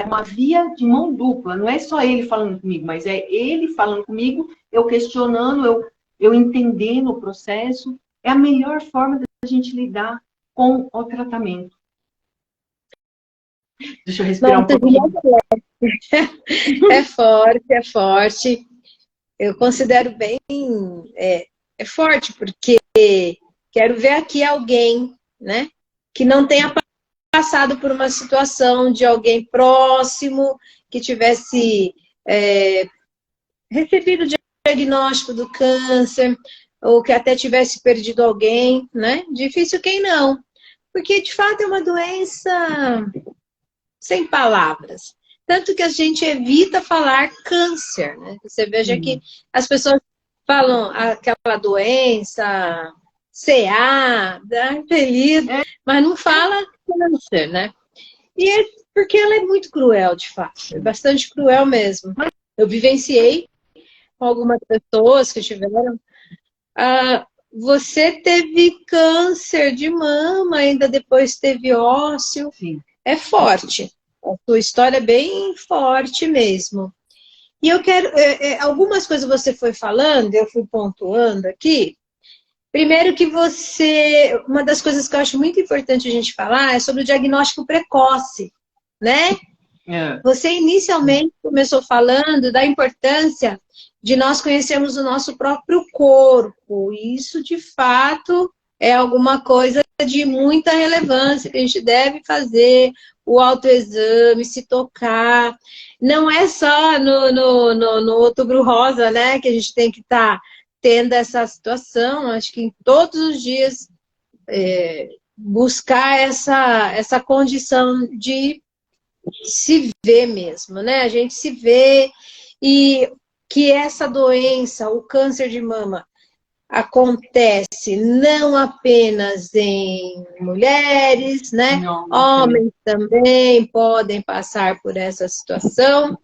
uma via de mão dupla. Não é só ele falando comigo, mas é ele falando comigo, eu questionando, eu entendendo o processo. É a melhor forma da gente lidar com o tratamento. Deixa eu respirar um pouquinho. É forte, é forte. Eu considero bem... É forte, porque quero ver aqui alguém, né, que não tenha passado por uma situação de alguém próximo, que tivesse recebido o diagnóstico do câncer, ou que até tivesse perdido alguém, né? Difícil quem não. Porque, de fato, é uma doença sem palavras. Tanto que a gente evita falar câncer, né? Você veja que as pessoas falam aquela doença, CA, dá apelido, mas não fala câncer, né? Porque ela é muito cruel, de fato. É bastante cruel mesmo. Eu vivenciei com algumas pessoas que tiveram. Você teve câncer de mama, ainda depois teve ósseo. Sim. É forte. A sua história é bem forte mesmo. E eu quero... algumas coisas você foi falando, eu fui pontuando aqui. Primeiro que uma das coisas que eu acho muito importante a gente falar é sobre o diagnóstico precoce, né? Você inicialmente começou falando da importância de nós conhecermos o nosso próprio corpo. E isso, de fato, é alguma coisa de muita relevância que a gente deve fazer, o autoexame, se tocar. Não é só no Outubro Rosa, né, que a gente tem que estar tendo essa situação. Acho que em todos os dias buscar essa condição de se ver mesmo, né? A gente se vê e que essa doença, o câncer de mama, acontece não apenas em mulheres, né? Não, Homens também podem passar por essa situação.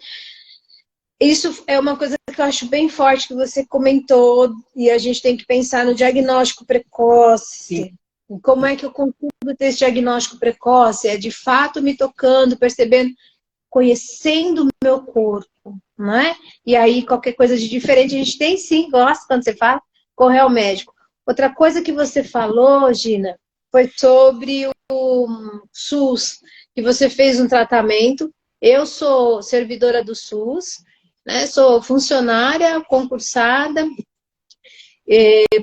Isso é uma coisa que eu acho bem forte que você comentou, e a gente tem que pensar no diagnóstico precoce. Sim. Como é que eu consigo ter esse diagnóstico precoce? É de fato me tocando, percebendo, conhecendo o meu corpo, não é? E aí, qualquer coisa de diferente, a gente tem sim, gosta quando você fala, correr ao médico. Outra coisa que você falou, Gina, foi sobre o SUS, que você fez um tratamento. Eu sou servidora do SUS, né? Sou funcionária concursada,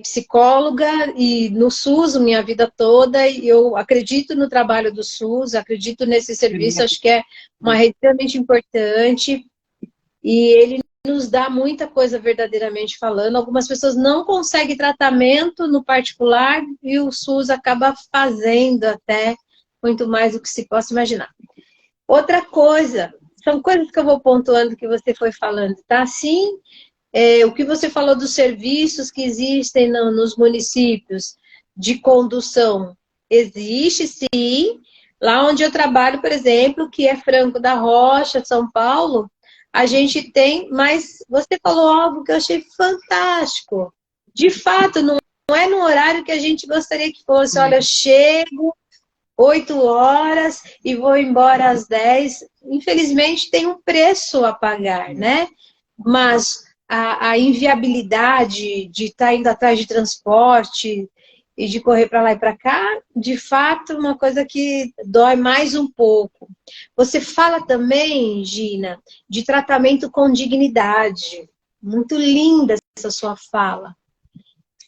psicóloga e no SUS minha vida toda, e eu acredito no trabalho do SUS, acredito nesse serviço, acho que é uma rede extremamente importante e ele nos dá muita coisa verdadeiramente falando. Algumas pessoas não conseguem tratamento no particular e o SUS acaba fazendo até muito mais do que se possa imaginar. Outra coisa, são coisas que eu vou pontuando que você foi falando, tá? Sim, o que você falou dos serviços que existem nos municípios de condução, existe sim. Lá onde eu trabalho, por exemplo, que é Franco da Rocha, São Paulo, a gente tem, mas você falou algo que eu achei fantástico. De fato, não é no horário que a gente gostaria que fosse. Olha, eu chego 8 horas e vou embora às 10. Infelizmente, tem um preço a pagar, né? Mas a inviabilidade de estar indo atrás de transporte e de correr para lá e para cá, de fato, uma coisa que dói mais um pouco. Você fala também, Gina, de tratamento com dignidade. Muito linda essa sua fala.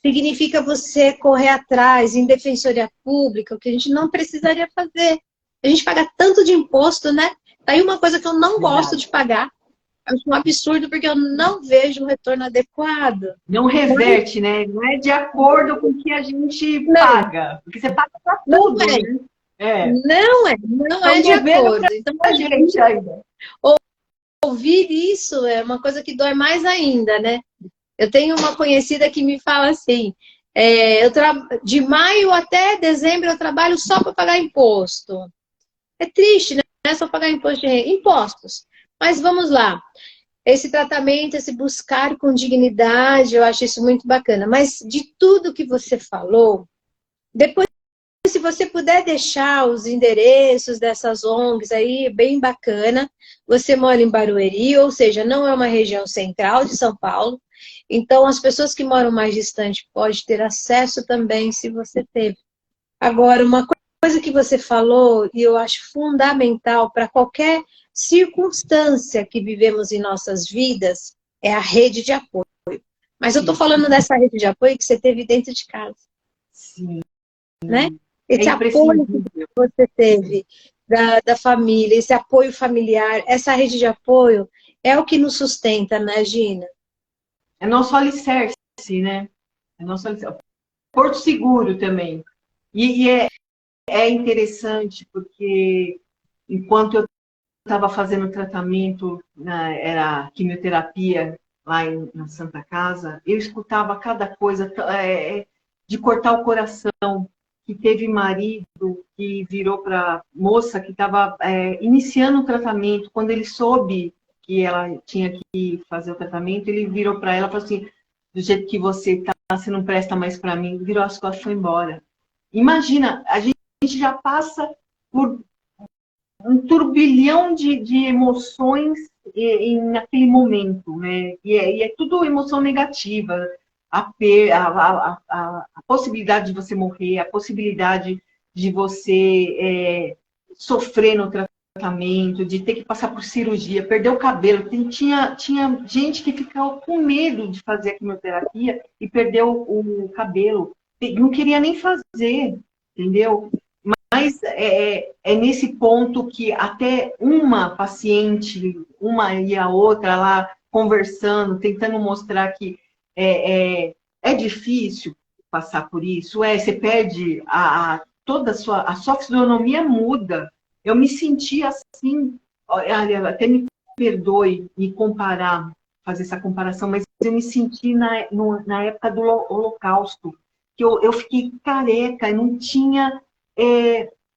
Significa você correr atrás em defensoria pública, o que a gente não precisaria fazer. A gente paga tanto de imposto, né? Tá aí uma coisa que eu não gosto de pagar. Acho um absurdo, porque eu não vejo um retorno adequado. Não reverte, né? Não é de acordo com o que a gente paga. Porque você paga para tudo, não é. né? É. Não é de acordo. Então, a gente ainda. Ouvir isso é uma coisa que dói mais ainda, né? Eu tenho uma conhecida que me fala assim, de maio até dezembro eu trabalho só para pagar imposto. É triste, né? Não é só pagar impostos. Mas vamos lá. Esse tratamento, esse buscar com dignidade, eu acho isso muito bacana. Mas de tudo que você falou, depois, se você puder deixar os endereços dessas ONGs aí, bem bacana. Você mora em Barueri, ou seja, não é uma região central de São Paulo. Então, as pessoas que moram mais distante podem ter acesso também, se você teve. Agora, uma coisa que você falou, e eu acho fundamental para qualquer circunstância que vivemos em nossas vidas, é a rede de apoio. Mas eu estou falando dessa rede de apoio que você teve dentro de casa. Sim. Né? Esse apoio que você teve da família, esse apoio familiar, essa rede de apoio é o que nos sustenta, né, Gina? É nosso alicerce, né? É nosso alicerce. Porto Seguro também. E é interessante porque enquanto eu estava fazendo tratamento, era quimioterapia lá na Santa Casa, eu escutava cada coisa de cortar o coração. que teve marido que virou para moça que estava iniciando o tratamento, quando ele soube que ela tinha que fazer o tratamento, ele virou para ela e falou assim, do jeito que você está, você não presta mais para mim, virou as costas e foi embora. Imagina, a gente já passa por um turbilhão de emoções naquele momento, né? E é tudo emoção negativa. A possibilidade de você morrer, a possibilidade de você sofrer no tratamento, de ter que passar por cirurgia, perder o cabelo. Tinha gente que ficava com medo de fazer a quimioterapia e perdeu o cabelo. Não queria nem fazer, entendeu? Mas é nesse ponto que até uma paciente, uma e a outra lá conversando, tentando mostrar que é difícil passar por isso, você perde toda a sua fisionomia muda. Eu me senti assim, até me perdoe me comparar, fazer essa comparação, mas eu me senti na época do Holocausto, que eu fiquei careca, não tinha...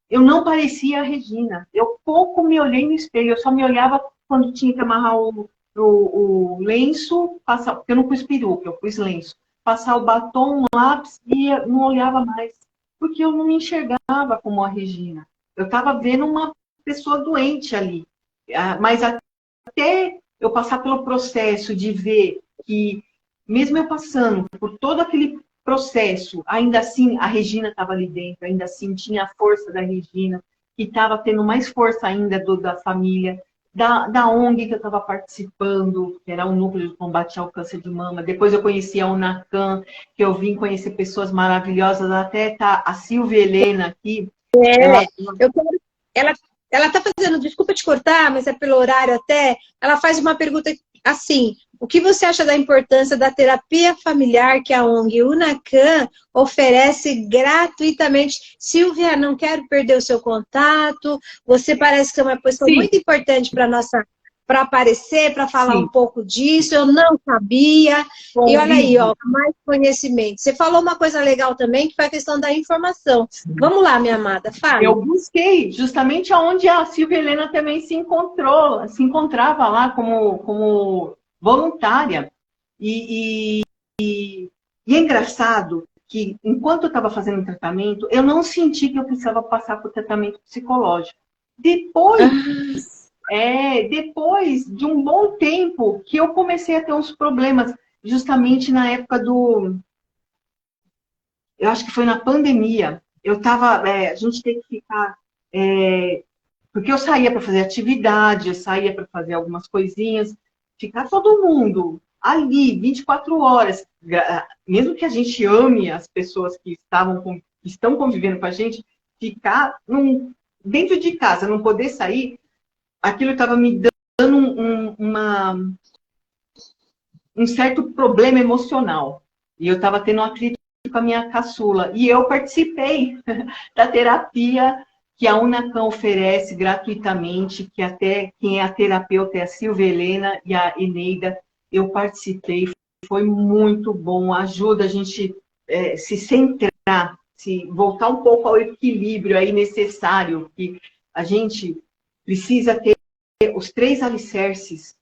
eu não parecia a Regina. Eu pouco me olhei no espelho, eu só me olhava quando tinha que amarrar o lenço, porque eu não pus peruca, eu pus lenço. Passar o batom, o lápis, e eu não olhava mais, porque eu não me enxergava como a Regina. Eu estava vendo uma pessoa doente ali. Mas até eu passar pelo processo de ver que, mesmo eu passando por todo aquele processo, ainda assim a Regina estava ali dentro, ainda assim tinha a força da Regina, que estava tendo mais força ainda da família, da ONG que eu estava participando, que era o Núcleo de Combate ao Câncer de Mama. Depois eu conheci a UNACAM, que eu vim conhecer pessoas maravilhosas, até tá a Silvia Helena aqui. Eu quero, ela ela está fazendo, desculpa te cortar, mas é pelo horário até, ela faz uma pergunta assim: o que você acha da importância da terapia familiar que a ONG UNACAM oferece gratuitamente? Silvia, não quero perder o seu contato, você parece que é uma pessoa muito importante para nossa... para aparecer, para falar um pouco disso, eu não sabia. E olha aí, ó, mais conhecimento. Você falou uma coisa legal também, que foi a questão da informação. Vamos lá, minha amada, fala. Eu busquei justamente aonde a Silvia Helena também se encontrava lá como voluntária. E é engraçado que, enquanto eu estava fazendo o tratamento, eu não senti que eu precisava passar por tratamento psicológico. Depois de um bom tempo que eu comecei a ter uns problemas, justamente na época eu acho que foi na pandemia. Eu tava, a gente tem que ficar, porque eu saía para fazer atividade, eu saía para fazer algumas coisinhas, ficar todo mundo ali, 24 horas, mesmo que a gente ame as pessoas que estão convivendo com a gente, ficar dentro de casa, não poder sair, aquilo estava me dando um certo problema emocional. E eu estava tendo um atrito com a minha caçula. E eu participei da terapia que a UNACAM oferece gratuitamente, que até quem é a terapeuta é a Silvia Helena e a Eneida. Eu participei, foi muito bom, ajuda a gente se centrar, se voltar um pouco ao equilíbrio aí necessário, que a gente precisa ter os 3 alicerces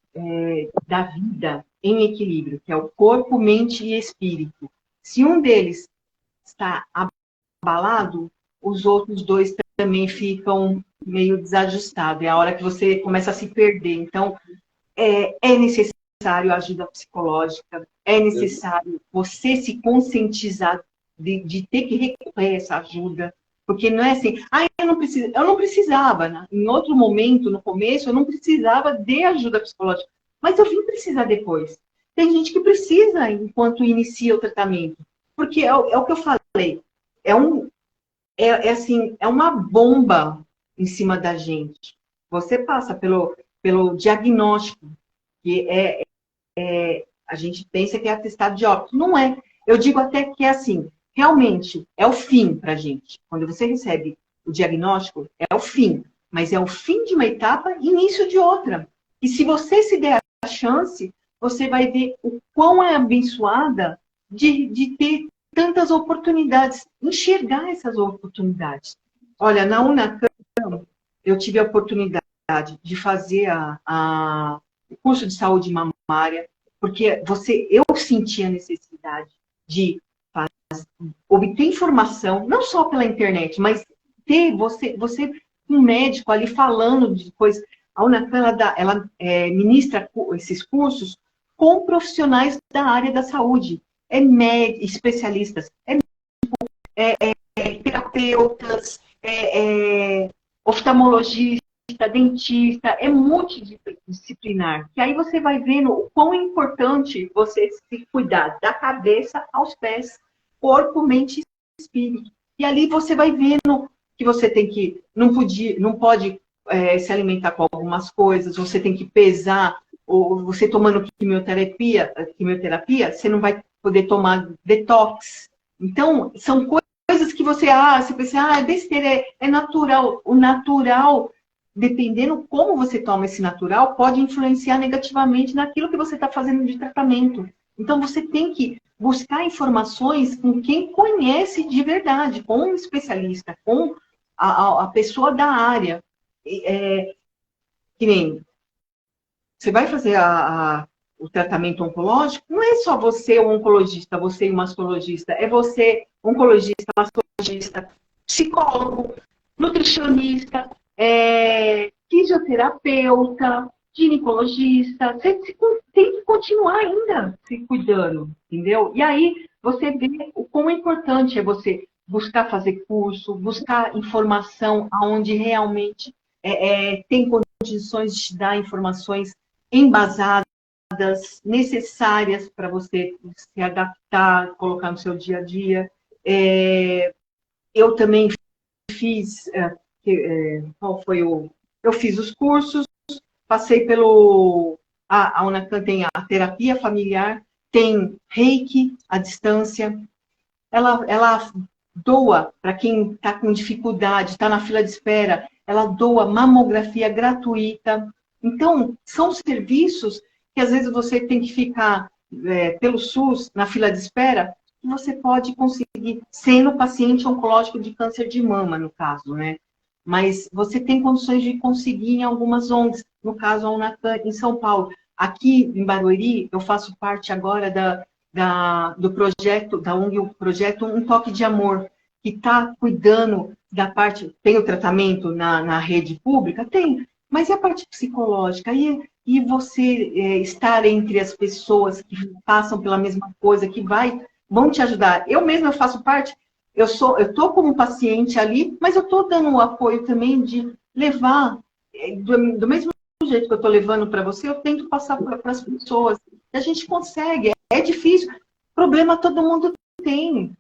da vida em equilíbrio, que é o corpo, mente e espírito. Se um deles está abalado, os outros 2 também ficam meio desajustados. É a hora que você começa a se perder. Então, é necessário ajuda psicológica, é necessário você se conscientizar de ter que recorrer essa ajuda. Porque não é assim, eu não precisava, né? Em outro momento, no começo, eu não precisava de ajuda psicológica, mas eu vim precisar depois. Tem gente que precisa enquanto inicia o tratamento, porque é o que eu falei, é uma bomba em cima da gente. Você passa pelo diagnóstico, que a gente pensa que é atestado de óbito. Não é. Eu digo até que é assim, realmente é o fim para a gente. Quando você recebe o diagnóstico, é o fim. Mas é o fim de uma etapa e início de outra. E se você se der a chance, você vai ver o quão é abençoada de ter tantas oportunidades, enxergar essas oportunidades. Olha, na Unacan, eu tive a oportunidade de fazer o curso de saúde mamária, porque eu senti a necessidade de obter informação, não só pela internet, mas ter um médico ali falando de coisas. A Unacan, ela ministra esses cursos com profissionais da área da saúde, especialistas, terapeutas, oftalmologista, dentista, é multidisciplinar. Que aí você vai vendo o quão é importante você se cuidar da cabeça aos pés, corpo, mente e espírito. E ali você vai vendo que você tem que, não pode se alimentar com algumas coisas, você tem que pesar, ou você tomando quimioterapia, você não vai poder tomar detox. Então, são coisas que você pensa, é besteira, é natural. O natural, dependendo como você toma esse natural, pode influenciar negativamente naquilo que você está fazendo de tratamento. Então, você tem que buscar informações com quem conhece de verdade, com um especialista, com a pessoa da área. Que nem você vai fazer o tratamento oncológico, não é só você, o oncologista, você e o mastologista, é você, oncologista, mastologista, psicólogo, nutricionista, fisioterapeuta, ginecologista. Você tem que continuar ainda se cuidando, entendeu? E aí você vê o quão importante é você buscar fazer curso, buscar informação aonde realmente tem condições de te dar informações embasadas, necessárias para você se adaptar, colocar no seu dia a dia. Eu também fiz, eu fiz os cursos, passei a Unacan tem a terapia familiar, tem Reiki à distância, ela doa para quem está com dificuldade, está na fila de espera, ela doa mamografia gratuita. Então, são serviços que às vezes você tem que ficar pelo SUS, na fila de espera, que você pode conseguir, sendo paciente oncológico de câncer de mama, no caso, né? Mas você tem condições de conseguir em algumas ONGs, no caso a Unacan, em São Paulo. Aqui em Barueri, eu faço parte agora do projeto, da ONG, o projeto Um Toque de Amor, que está cuidando da parte, tem o tratamento na rede pública? Tem, mas e a parte psicológica? E você estar entre as pessoas que passam pela mesma coisa, que vão te ajudar. Eu mesma faço parte, eu estou como paciente ali, mas eu estou dando o apoio também de levar, do mesmo jeito que eu estou levando para você, eu tento passar para as pessoas. A gente consegue, é difícil. Problema todo mundo tem.